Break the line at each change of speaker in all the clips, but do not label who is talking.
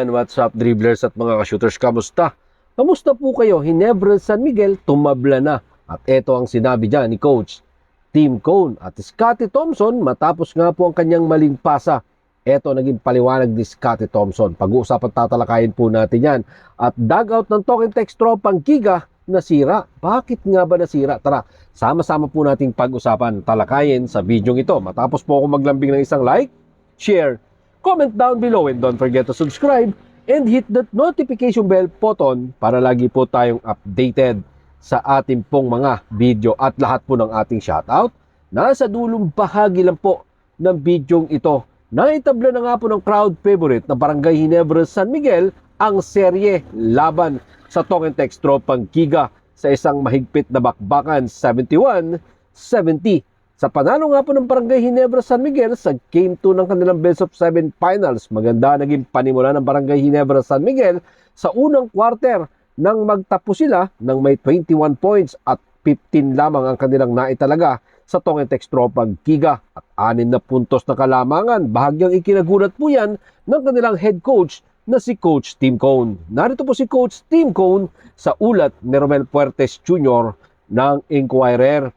Yan, what's up dribblers at mga ka-shooters, kamusta? Kamusta po kayo? Hinebra San Miguel, tumabla na. At ito ang sinabi dyan ni Coach Tim Cone at Scottie Thompson matapos nga po ang kanyang maling pasa. Ito naging paliwanag ni Scottie Thompson. Pag-uusapan tatalakayin po natin yan. At dugout ng Talk 'N Text tropang Giga nasira. Bakit nga ba nasira? Tara, sama-sama po nating pag-usapan, talakayin sa video ito. Matapos po ako maglambing ng isang like, share, comment down below, and don't forget to subscribe and hit that notification bell button para lagi po tayong updated sa ating pong mga video at lahat po ng ating shoutout. Nasa dulong bahagi lang po ng video ito. Naitabla na nga po ng crowd favorite na Barangay Ginebra San Miguel ang serye laban sa Talk 'N Text tropang Giga sa isang mahigpit na bakbakan 71-70. Sa panalo nga po ng Barangay Ginebra San Miguel sa Game 2 ng kanilang Best of 7 Finals, maganda naging panimula ng Barangay Ginebra San Miguel sa unang quarter nang magtapos sila ng may 21 points at 15 lamang ang kanilang naitalaga sa Talk 'N Text tropang Giga at 6 na puntos na kalamangan. Bahagyang ikinagulat po yan ng kanilang head coach na si Coach Tim Cone. Narito po si Coach Tim Cone sa ulat ni Romel Puertes Jr. ng Inquirer.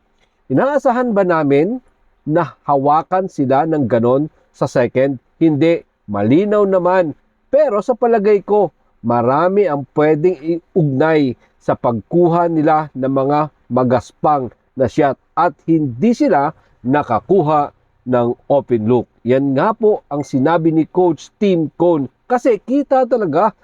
Inaasahan ba namin na hawakan sila ng ganon sa second? Hindi, malinaw naman. Pero sa palagay ko, marami ang pwedeng iugnay sa pagkuha nila ng mga magaspang na shot at hindi sila nakakuha ng open look. Yan nga po ang sinabi ni Coach Tim Cone kasi kita talaga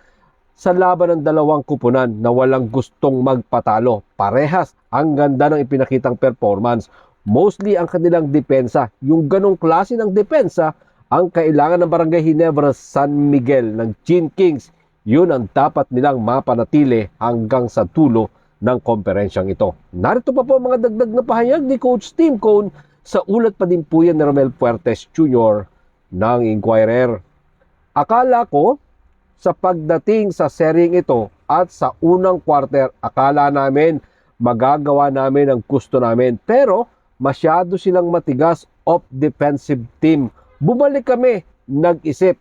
sa laban ng dalawang kupunan na walang gustong magpatalo. Parehas ang ganda ng ipinakitang performance. Mostly ang kanilang depensa. Yung ganong klase ng depensa ang kailangan ng Barangay Ginebra San Miguel ng Gin Kings. Yun ang dapat nilang mapanatili hanggang sa dulo ng komperensyang ito. Narito pa po mga dagdag na pahayag ni Coach Tim Cone sa ulat pa din po yan ni Romel Puertes Jr. ng Inquirer. Akala ko sa pagdating sa seryeng ito at sa unang quarter, akala namin magagawa namin ang gusto namin. Pero masyado silang matigas of defensive team. Bumalik kami, nag-isip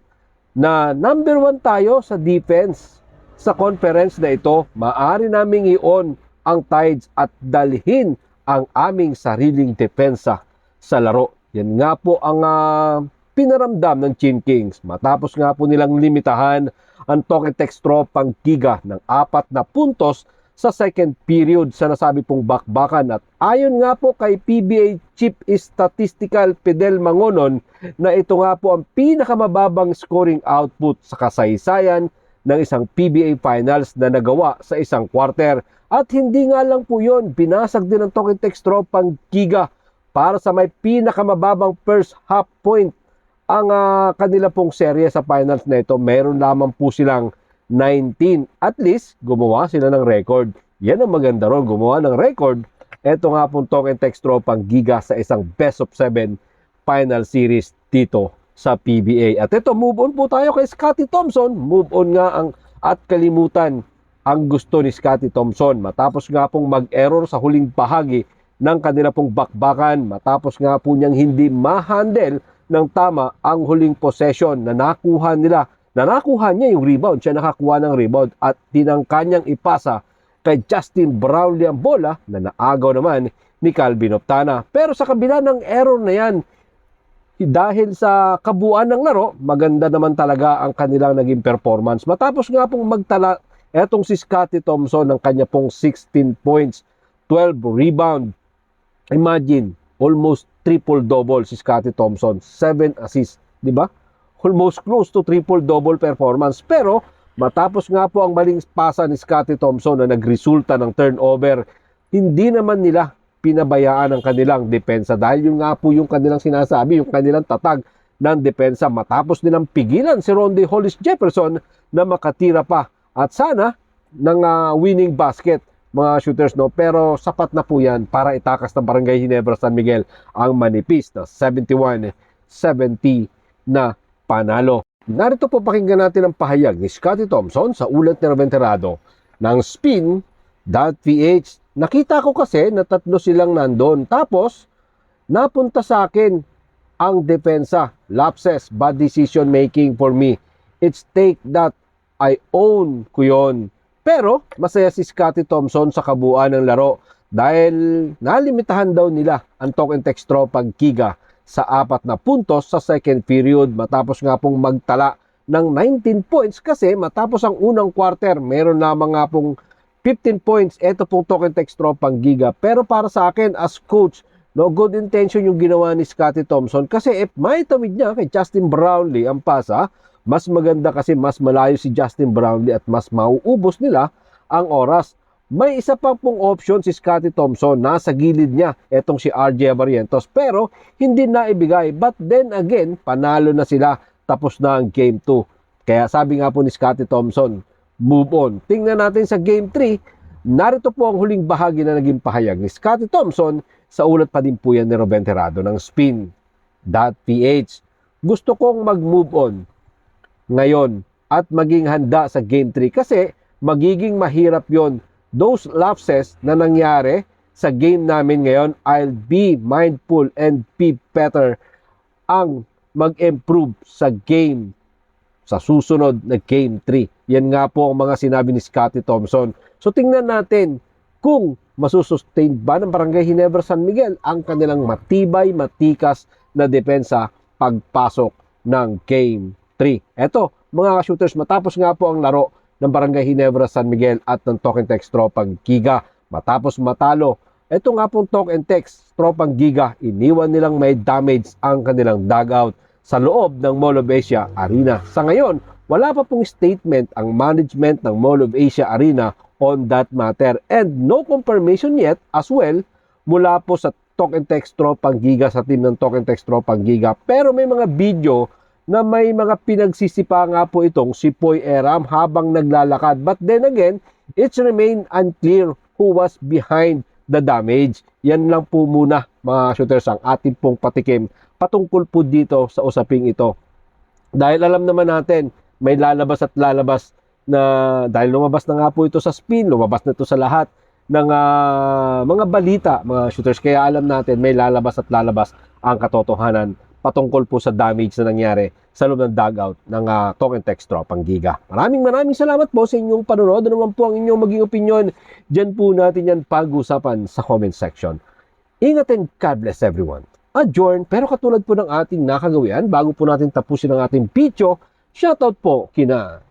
na number 1 tayo sa defense. Sa conference na ito, maaari naming i-on ang tides at dalhin ang aming sariling depensa sa laro. Yan nga po ang pinaramdam ng Gin Kings. Matapos nga po nilang limitahan ang Talk 'N Text tropang Giga ng 4 na puntos sa second period sa nasabi pong bakbakan. At ayon nga po kay PBA Chief Statistical Fidel Mangonon na ito nga po ang pinakamababang scoring output sa kasaysayan ng isang PBA Finals na nagawa sa isang quarter. At hindi nga lang po yun, binasag din ng Talk 'N Text tropang Giga para sa may pinakamababang first half point. Ang kanila pong serye sa finals na ito, meron lamang po silang 19. At least, gumawa sila ng record. Yan ang maganda ron, gumawa ng record. Ito nga pong Talk 'N Text tropang Giga sa isang best of 7 final series dito sa PBA. At ito, move on po tayo kay Scottie Thompson. Move on nga at kalimutan ang gusto ni Scottie Thompson. Matapos nga pong mag-error sa huling bahagi ng kanila pong bakbakan. Matapos nga po niyang hindi ma-handle ng tama ang huling possession na nakuha nila. Na nakuha niya yung rebound. Siya nakakuha ng rebound at tinangka niyang ipasa kay Justin Brownlee ang bola na naagaw naman ni Calvin Optana. Pero sa kabila ng error na yan, dahil sa kabuuan ng laro, maganda naman talaga ang kanilang naging performance. Matapos nga pong magtala etong si Scottie Thompson ng kanya pong 16 points, 12 rebound. Imagine, almost triple-double si Scottie Thompson, 7 assists, di ba? Almost close to triple-double performance. Pero matapos nga po ang maling pasa ni Scottie Thompson na nagresulta ng turnover, hindi naman nila pinabayaan ang kanilang depensa dahil yung nga po yung kanilang sinasabi, yung kanilang tatag ng depensa. Matapos nilang pigilan si Rondae Hollis Jefferson na makatira pa at sana ng winning basket, mga shooters, no? Pero sapat na po yan para itakas ng Barangay Ginebra San Miguel ang manipis na 71-70 na panalo. Narito po pakinggan natin ang pahayag ni Scottie Thompson sa ulat ni Ruben Terrado ng Spin.ph. Nakita ko kasi na 3 silang nandun. Tapos, napunta sa akin ang depensa. Lapses, bad decision making for me. It's take that I own ko yun. Pero masaya si Scottie Thompson sa kabuuan ng laro dahil nalimitahan daw nila ang Talk and Text Tropang Giga sa 4 na puntos sa second period matapos nga pong magtala ng 19 points kasi matapos ang unang quarter meron lamang nga pong 15 points. Ito pong Talk and Text Tropang Giga. Pero para sa akin as coach, no, good intention yung ginawa ni Scottie Thompson kasi if may tawid niya kay Justin Brownlee ang pasa, mas maganda kasi mas malayo si Justin Brownlee at mas mauubos nila ang oras. May isa pa pong option si Scottie Thompson, nasa gilid niya, etong si RJ Barrientos, pero hindi na ibigay. But then again, panalo na sila, tapos na ang Game 2. Kaya sabi nga po ni Scottie Thompson, move on. Tingnan natin sa Game 3, narito po ang huling bahagi na naging pahayag ni Scottie Thompson, sa ulat pa din po yan ni Ruben Tirado ng Spin.ph. Gusto kong mag-move on ngayon at maging handa sa Game 3 kasi magiging mahirap yon. Those lapses na nangyari sa game namin ngayon, I'll be mindful and be better ang mag-improve sa game sa susunod na Game 3. Yan nga po ang mga sinabi ni Scottie Thompson. So tingnan natin kung masusustain ba ng Barangay Ginebra San Miguel ang kanilang matibay, matikas na depensa pagpasok ng Game 3. Eto, mga shooters, matapos nga po ang laro ng Barangay Ginebra San Miguel at ng Talk and Text Tropang Giga. Matapos matalo, ito nga pong Talk and Text Tropang Giga, iniwan nilang may damage ang kanilang dugout sa loob ng Mall of Asia Arena. Sa ngayon, wala pa pong statement ang management ng Mall of Asia Arena on that matter and no confirmation yet as well mula po sa Talk and Text Tropang Giga, sa team ng Talk and Text Tropang Giga. Pero may mga video na may mga pinagsisipa nga po itong si Poy Eram habang naglalakad. But then again, it's remain unclear who was behind the damage. Yan lang po muna mga shooters ang ating pong patikim patungkol po dito sa usaping ito. Dahil alam naman natin, may lalabas at lalabas na dahil lumabas na nga po ito sa Spin, lumabas na ito sa lahat ng mga balita, mga shooters. Kaya alam natin, may lalabas at lalabas ang katotohanan patungkol po sa damage na nangyari sa loob ng dugout ng Talk and Text Tropang Giga. Maraming salamat po sa inyong panonood. Ano naman po ang inyong maging opinion? Diyan po natin yan pag-usapan sa comment section. Ingat and God bless everyone. Adjourn, pero katulad po ng ating nakagawian, bago po natin tapusin ang ating video, shoutout po kina